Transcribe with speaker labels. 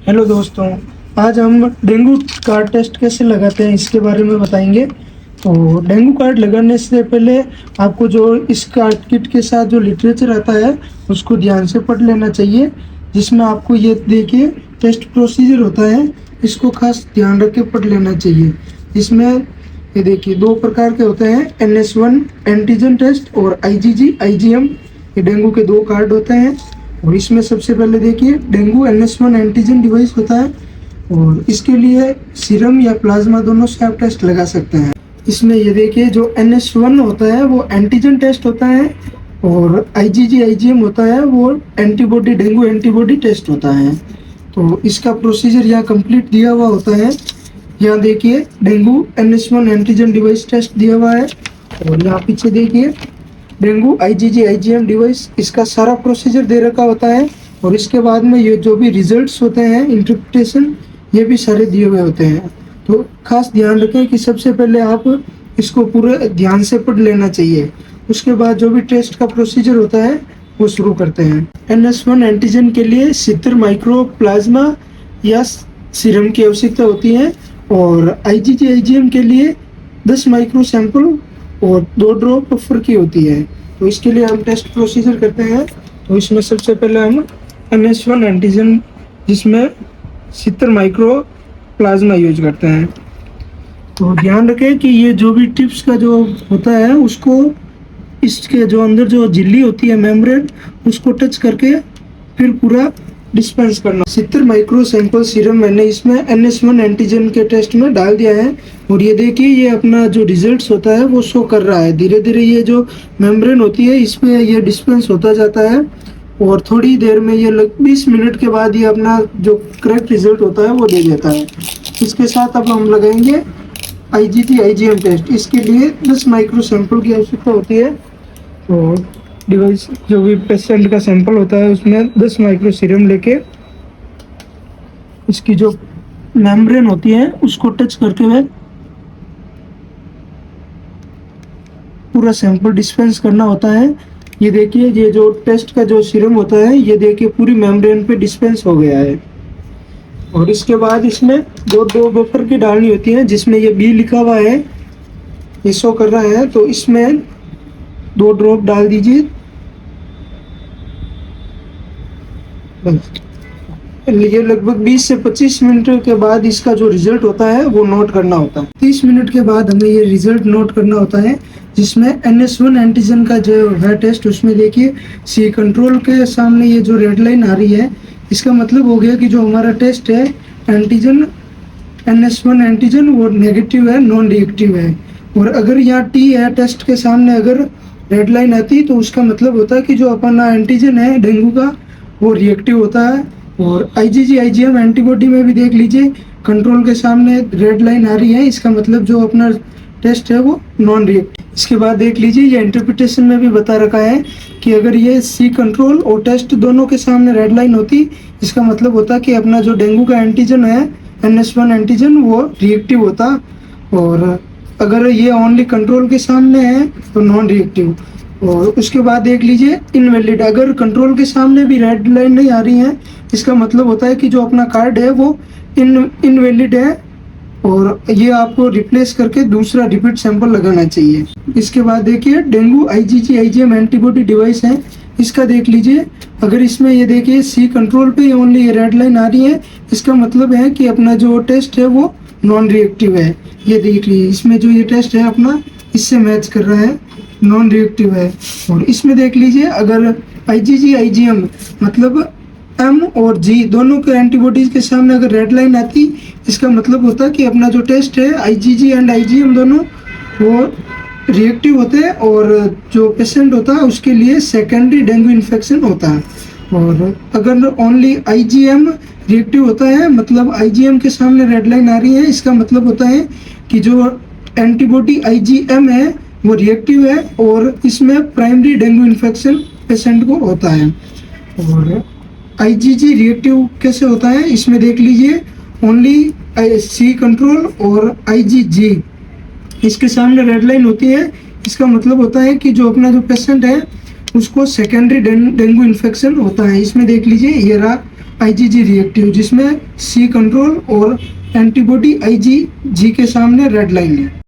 Speaker 1: Hello दोस्तों, आज हम डेंगू कार्ड टेस्ट कैसे लगाते हैं इसके बारे में बताएंगे। तो डेंगू कार्ड लगाने से पहले आपको जो इस कार्ड किट के साथ जो लिटरेचर आता है उसको ध्यान से पढ़ लेना चाहिए, जिसमें आपको ये देखिए टेस्ट प्रोसीजर होता है, इसको खास ध्यान रख के पढ़ लेना चाहिए। इसमें ये देखिए दो प्रकार के होते हैं, NS1 एंटीजन टेस्ट और IgG IgM, ये डेंगू के दो कार्ड होते हैं। और इसमें सबसे पहले देखिए डेंगू NS1 एंटीजन डिवाइस होता है और इसके लिए सीरम या प्लाज्मा दोनों से आप टेस्ट लगा सकते हैं। इसमें ये देखिए जो NS1 होता है वो एंटीजन टेस्ट होता है और IgG IgM होता है वो एंटीबॉडी डेंगू एंटीबॉडी टेस्ट होता है। तो इसका प्रोसीजर यहाँ कंप्लीट दिया हुआ होता है। यहाँ देखिए dengue NS1 antigen device test दिया हुआ है और यहाँ पीछे देखिए डेंगू IgG IgM डिवाइस, इसका सारा प्रोसीजर दे रखा होता है। और इसके बाद में ये जो भी रिजल्ट्स होते हैं इंटरप्रिटेशन, ये भी सारे दिए हुए होते हैं। तो खास ध्यान रखें कि सबसे पहले आप इसको पूरे ध्यान से पढ़ लेना चाहिए, उसके बाद जो भी टेस्ट का प्रोसीजर होता है वो शुरू करते हैं। NS1 एंटीजन के लिए 70 माइक्रो प्लाज्मा या सीरम की आवश्यकता होती है और IgG IgM के लिए 10 माइक्रो सैंपल और 2 ड्रॉप बफर की होती है। तो इसके लिए हम टेस्ट प्रोसीजर करते हैं। तो इसमें सबसे पहले हम NS1 एंटीजन जिसमें 70 माइक्रो प्लाज्मा यूज करते हैं। तो ध्यान रखें कि ये जो भी टिप्स का जो होता है उसको इसके जो अंदर जो झिल्ली होती है मेम्ब्रेन, उसको टच करके फिर पूरा डिस्पेंस करना। 70 माइक्रो सैंपल सीरम मैंने इसमें NS1 एंटीजन के टेस्ट में डाल दिया है और ये देखिए ये अपना जो रिजल्ट्स होता है वो शो कर रहा है। धीरे धीरे ये जो मेम्ब्रेन होती है इस पे ये डिस्पेंस होता जाता है और थोड़ी देर में ये 20 मिनट के बाद ये अपना जो करेक्ट रिजल्ट होता है वो दे देता है। इसके साथ अब हम लगाएंगे IgG IgM टेस्ट। इसके लिए 10 माइक्रो सैंपल की आवश्यकता होती है। तो डिवाइस जो भी पेशेंट का सैंपल होता है उसमें 10 माइक्रो सीरम लेके इसकी जो मेम्ब्रेन होती है उसको टच करते हुए पूरा सैंपल डिस्पेंस करना होता है। ये देखिए ये जो टेस्ट का जो सीरम होता है ये देखिए पूरी मेम्ब्रेन पे डिस्पेंस हो गया है। और इसके बाद इसमें दो बफर की डालनी होती है जिसमें ये B लिखा हुआ है, ये शो कर रहा है। तो इसमें 2 ड्रॉप डाल दीजिए। ये लगभग 20 से 25 मिनट के बाद इसका जो रिजल्ट होता है वो नोट करना होता है। 30 मिनट के बाद हमें ये रिजल्ट नोट करना होता है जिसमें NS1 एंटीजन का जो है टेस्ट, उसमें देखिए C कंट्रोल के सामने ये जो रेड लाइन आ रही है इसका मतलब हो गया कि जो हमारा टेस्ट है एंटीजन NS1 एंटीजन वो नेगेटिव है, नॉन रिएक्टिव है। और अगर यहाँ T है टेस्ट के सामने अगर रेड लाइन आती तो उसका मतलब होता है कि जो अपना एंटीजन है डेंगू का वो रिएक्टिव होता है। और IgG IgM एंटीबॉडी में भी देख लीजिए कंट्रोल के सामने रेड लाइन आ रही है, इसका मतलब जो अपना टेस्ट है वो नॉन रिएक्टिव। इसके बाद देख लीजिए ये इंटरप्रिटेशन में भी बता रखा है कि अगर ये C कंट्रोल और टेस्ट दोनों के सामने रेड लाइन होती इसका मतलब होता कि अपना जो डेंगू का एंटीजन है NS1 एंटीजन वो रिएक्टिव होता। और अगर ये ओनली कंट्रोल के सामने है तो नॉन रिएक्टिव। और उसके बाद देख लीजिए इनवैलिड, अगर कंट्रोल के सामने भी रेड लाइन नहीं आ रही है इसका मतलब होता है कि जो अपना कार्ड है वो इनवैलिड है और ये आपको रिप्लेस करके दूसरा रिपीट सैंपल लगाना चाहिए। इसके बाद देखिए dengue IgG IgM antibody device है, इसका देख लीजिए अगर इसमें ये देखिए C कंट्रोल पे ओनली ये रेड लाइन आ रही है इसका मतलब है कि अपना जो टेस्ट है वो नॉन रिएक्टिव है। ये देख लीजिए इसमें जो ये टेस्ट है अपना इससे मैच कर रहा है, नॉन रिएक्टिव है। और इसमें देख लीजिए अगर IgG IgM मतलब M और G दोनों के एंटीबॉडीज के सामने अगर रेड लाइन आती इसका मतलब होता कि अपना जो टेस्ट है IgG एंड IgM दोनों वो रिएक्टिव होते हैं और जो पेशेंट होता है उसके लिए सेकेंडरी डेंगू इन्फेक्शन होता है। और अगर ओनली IgM रिएक्टिव होता है मतलब IgM के सामने रेड लाइन आ रही है इसका मतलब होता है कि जो एंटीबॉडी IgM है वो रिएक्टिव है और इसमें प्राइमरी डेंगू इन्फेक्शन पेशेंट को होता है। और IgG रिएक्टिव कैसे होता है इसमें देख लीजिए ओनली C कंट्रोल और IgG इसके सामने रेड लाइन होती है, इसका मतलब होता है कि जो अपना जो पेशेंट है उसको सेकेंडरी डेंगू इन्फेक्शन होता है। इसमें देख लीजिए ये रहा IgG रिएक्टिव, जिसमें C कंट्रोल और एंटीबॉडी IgG के सामने रेड लाइन है।